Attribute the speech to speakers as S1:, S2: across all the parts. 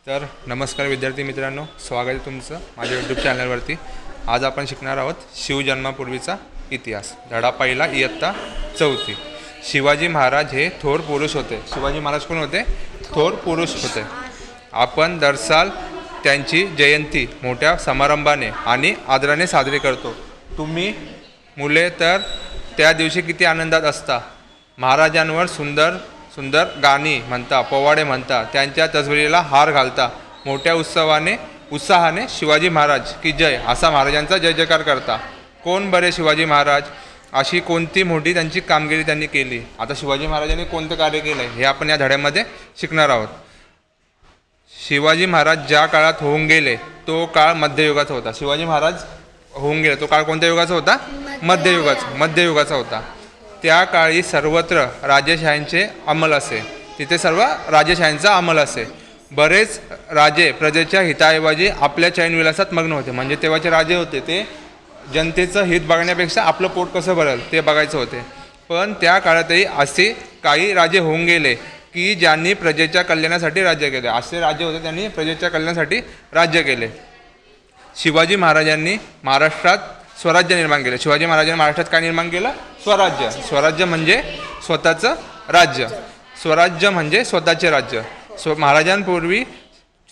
S1: तर नमस्कार विद्यार्थी मित्रांनो, स्वागत आहे तुमचं माझ्या यूट्यूब चॅनलवरती। आज आपण शिकणार आहोत शिवजन्मापूर्वीचा इतिहास, धडा पहिला, इयत्ता चौथी। शिवाजी महाराज हे थोर पुरुष होते। शिवाजी महाराज कोण होते? थोर पुरुष होते। आपण दर साल त्यांची जयंती मोठ्या समारंभाने आणि आदराने साजरी करतो। तुम्ही मुले तर त्या दिवशी किती आनंदात असता। महाराजांवर सुंदर सुंदर गाणी म्हणता, पोवाडे म्हणता, त्यांच्या तसबीरीला हार घालता, मोठ्या उत्साहाने शिवाजी महाराज की जय असा महाराजांचा जय जयकार करता। कोण बरे शिवाजी महाराज? अशी कोणती मोठी त्यांची कामगिरी त्यांनी केली। आता शिवाजी महाराजांनी कोणतं कार्य केलं हे आपण या धड्यामध्ये शिकणार आहोत। शिवाजी महाराज ज्या काळात होऊन गेले तो काळ मध्ययुगाचा होता। शिवाजी महाराज होऊन गेले तो काळ कोणत्या युगाचा होता? मध्ययुगाचा होता। त्या काळी सर्वत्र राजेशाहींचे अंमल असे, तिथे सर्व राजेशाहींचा अंमल असे। बरेच राजे प्रजेच्या हिताऐवजी आपल्या चैनविलासात मग्न होते। म्हणजे तेव्हाचे राजे होते ते जनतेचं हित बघण्यापेक्षा आपलं पोट कसं भरेल ते बघायचं होते। पण त्या काळातही असे काही राजे होऊन गेले की ज्यांनी प्रजेच्या कल्याणासाठी राज्य केले। असे राजे होते त्यांनी प्रजेच्या कल्याणासाठी राज्य केले। शिवाजी महाराजांनी महाराष्ट्रात स्वराज्य निर्माण केले। शिवाजी महाराजांनी महाराष्ट्रात काय निर्माण केलं? स्वराज्य। स्वराज्य म्हणजे स्वतःचं राज्य, स्वराज्य म्हणजे स्वतःचे राज्य। महाराजांपूर्वी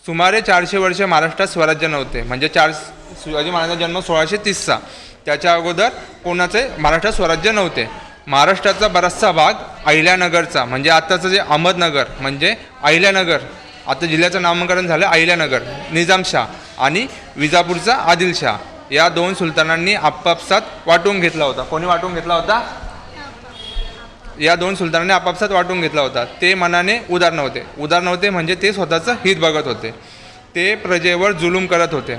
S1: सुमारे 400 वर्ष महाराष्ट्रात स्वराज्य नव्हते। म्हणजे शिवाजी महाराजांचा जन्म 1630चा, त्याच्या अगोदर कोणाचे महाराष्ट्रात स्वराज्य नव्हते। महाराष्ट्राचा बराचसा भाग अहिल्यानगरचा, म्हणजे आताचं जे अहमदनगर म्हणजे अहिल्यानगर, आता जिल्ह्याचं नामकरण झालं अहिल्यानगर, निजामशाह आणि विजापूरचा आदिलशाह या दोन सुलतानांनी आपापसात वाटून घेतला होता। कोणी वाटून घेतला होता? या दोन सुलतानांनी आपापसात वाटून घेतला होता। ते मनाने उदार नव्हते म्हणजे ते स्वतःचं हित बघत होते। ते प्रजेवर जुलूम करत होते,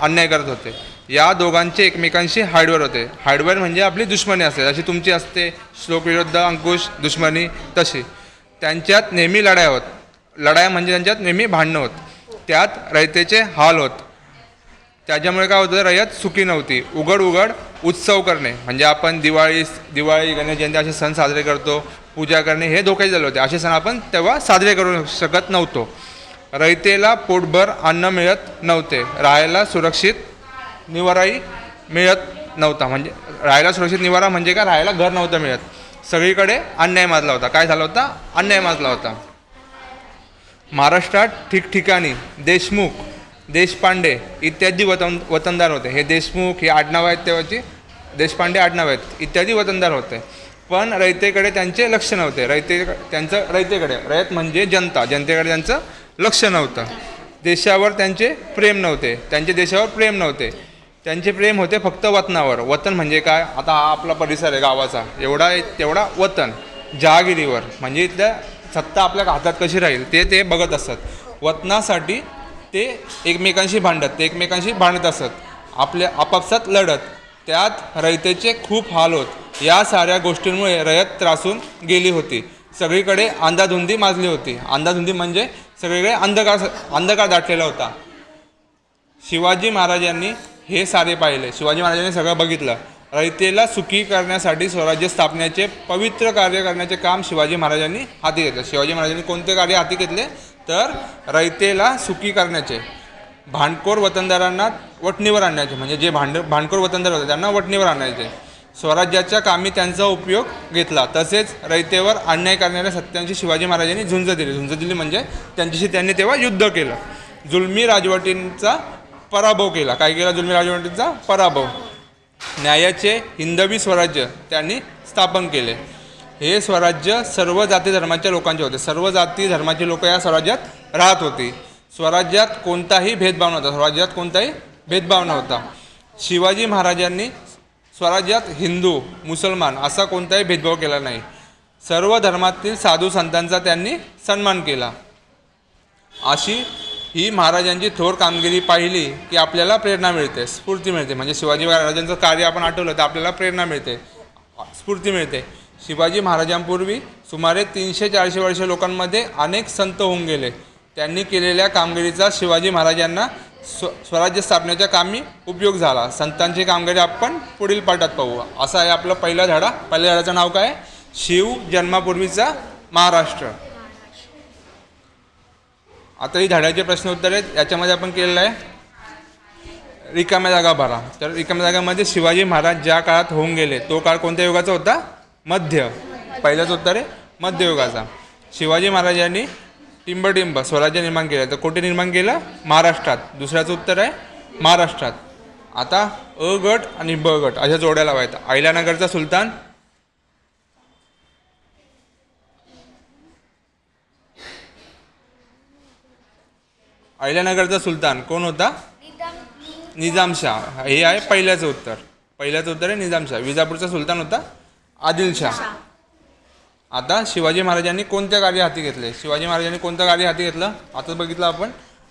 S1: अन्याय करत होते। या दोघांचे एकमेकांशी हार्डवेअर होते। हार्डवेअर म्हणजे आपली दुश्मनी असते, जशी तुमची असते श्लोक विरुद्ध अंकुश दुश्मनी, तशी त्यांच्यात नेहमी लढाया म्हणजे त्यांच्यात नेहमी भांडणं होत। त्यात रयतेचे हाल होत। त्याच्यामुळे काय होतं? रयत सुखी नव्हती। उघड उत्सव करणे म्हणजे आपण दिवाळी, गणेश जयंती असे सण साजरे करतो, पूजा करणे हे धोक्याचे झाले होते। असे सण आपण तेव्हा साजरे करू शकत नव्हतो। रयतेला पोटभर अन्न मिळत नव्हते, राहायला सुरक्षित निवाराही मिळत नव्हता। म्हणजे राहायला सुरक्षित निवारा म्हणजे काय? राहायला घर नव्हतं मिळत। सगळीकडे अन्याय माजला होता। काय झाला होता? अन्याय माजला होता। महाराष्ट्रात ठिकठिकाणी देशमुख, देशपांडे इत्यादी वतनदार होते। हे देशमुख हे आडनाव आहेत, तेव्हाची देशपांडे आडनाव आहेत, इत्यादी वतनदार होते। पण रयतेकडे त्यांचे लक्ष नव्हते। रयतेकडे रयत म्हणजे जनता, जनतेकडे त्यांचं लक्ष नव्हतं। देशावर त्यांचे प्रेम नव्हते, त्यांचे प्रेम होते फक्त वतनावर। वतन म्हणजे काय? आता हा आपला परिसर आहे गावाचा, तेवढा वतन, जहागिरीवर म्हणजे इथल्या सत्ता आपल्या हातात कशी राहील ते बघत असतात। वतनासाठी ते एकमेकांशी भांडत असत, आपल्या आपापसात लढत। त्यात रयतेचे खूप हाल होत। या साऱ्या गोष्टींमुळे रयत त्रासून गेली होती। सगळीकडे अंधाधुंदी माजली होती। अंधाधुंदी म्हणजे सगळीकडे अंधकार दाटलेला होता। शिवाजी महाराजांनी हे सारे पाहिले, शिवाजी महाराजांनी सगळं बघितलं। रयतेला सुखी करण्यासाठी स्वराज्य स्थापनेचे पवित्र कार्य करण्याचे काम शिवाजी महाराजांनी हाती घेतले। शिवाजी महाराजांनी कोणते कार्य हाती घेतले? तर रयतेला सुखी करण्याचे, भांडखोर वतनदारांना वटणीवर आणण्याचे, म्हणजे जे भांडखोर वतनदार होते त्यांना वटणीवर आणायचे। स्वराज्याच्या कामी त्यांचा उपयोग घेतला। तसेच रयतेवर अन्याय करणाऱ्या सत्यांची शिवाजी महाराजांनी झुंज दिली म्हणजे त्यांच्याशी त्यांनी तेव्हा युद्ध केलं। जुलमी राजवटींचा पराभव केला। काय केला? जुलमी राजवटींचा पराभव। न्यायाचे हिंदवी स्वराज्य त्यांनी स्थापन केले। हे स्वराज्य सर्व जाती धर्माच्या लोकांचे होते। सर्व जाती धर्माची लोक या स्वराज्यात राहत होती। स्वराज्यात कोणताही भेदभाव नव्हता। शिवाजी महाराजांनी स्वराज्यात हिंदू मुसलमान असा कोणताही भेदभाव केला नाही। सर्व धर्मातील साधू संतांचा त्यांनी सन्मान केला। अशी ही महाराजांची थोर कामगिरी पाहिली की आपल्याला प्रेरणा मिळते, स्फूर्ती मिळते। म्हणजे शिवाजी महाराजांचं कार्य आपण आठवलं तर आपल्याला प्रेरणा मिळते, स्फूर्ती मिळते। शिवाजी महाराजांपूर्वी सुमारे 300-400 वर्ष लोकांमध्ये अनेक संत होऊन गेले। त्यांनी केलेल्या कामगिरीचा शिवाजी महाराजांना स्वराज्य स्थापनेच्या कामी उपयोग झाला। संतांची कामगिरी आपण पुढील पाठात पाहू। असा आहे आपला पहिला धडा। पहिल्या धड्याचं नाव काय? शिव जन्मापूर्वीचा महाराष्ट्र। आता ही धड्याचे प्रश्न उत्तर आहेत. याच्यामध्ये आपण केलेलं आहे रिकाम्या जागा भरा. तर रिकाम्या जागामध्ये शिवाजी महाराज ज्या काळात होऊन गेले तो काळ कोणत्या युगाचा होता? मध्य. पहिलाच उत्तर आहे मध्ययुगाचा. शिवाजी महाराजांनी टिंबटिंब स्वराज्य निर्माण केलं. तर कुठे निर्माण केलं? महाराष्ट्रात. दुसऱ्याचं उत्तर आहे महाराष्ट्रात. आता अ गट आणि ब गट अशा जोड्या लावायच्या. अहिल्यानगरचा सुलतान, अहिल्यानगरचा सुलतान कोण होता? निजामशाह. हे आहे पहिल्याचं उत्तर. पहिल्याचं उत्तर आहे निजामशाह. विजापूरचा सुलतान होता आदिलशाह. आता शिवाजी महाराजांनी कोणत्या कार्य हाती घेतले? शिवाजी महाराजांनी कोणतं कार्य हाती घेतलं? आता बघितलं आपण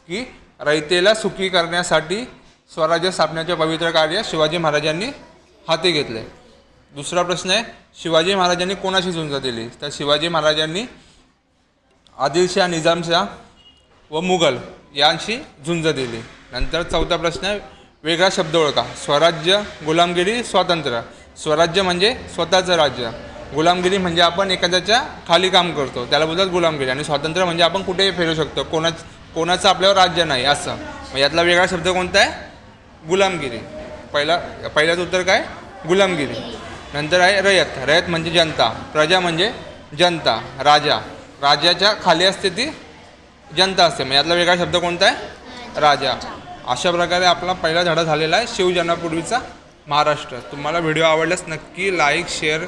S1: की रयतेला सुखी करण्यासाठी स्वराज्य स्थापनेचे पवित्र कार्य शिवाजी महाराजांनी हाती घेतले. दुसरा प्रश्न आहे शिवाजी महाराजांनी कोणाशी झुंज दिली? तर शिवाजी महाराजांनी आदिलशाह, निजामशाह व मुघल यांशी झुंज दिली. नंतर चौथा प्रश्न आहे वेगळा शब्द ओळखा. स्वराज्य, गुलामगिरी, स्वातंत्र्य. स्वराज्य म्हणजे स्वतःचं राज्य. गुलामगिरी म्हणजे आपण एखाद्याच्या खाली काम करतो त्याला बोलतात गुलामगिरी. आणि स्वातंत्र्य म्हणजे आपण कुठेही फिरू शकतो, कोणाचं आपल्यावर राज्य नाही असं. मग यातला वेगळा शब्द कोणता आहे? गुलामगिरी. पहिल्याचं उत्तर काय? गुलामगिरी. नंतर आहे रयत. रयत म्हणजे जनता. प्रजा म्हणजे जनता. राजा, राजाच्या खाली असते ती जनता असते. मग यातला वेगळा शब्द कोणता आहे? राजा. अशा प्रकारे आपला पहिला धडा झालेला आहे शिवजन्मापूर्वीचा महाराष्ट्र. तुम्हाला व्हिडिओ आवडल्यास नक्की लाईक, शेअर,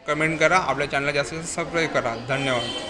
S1: कमेंट करा. आपल्या चॅनलला जास्तीत जास्त सबस्क्राईब करा. धन्यवाद.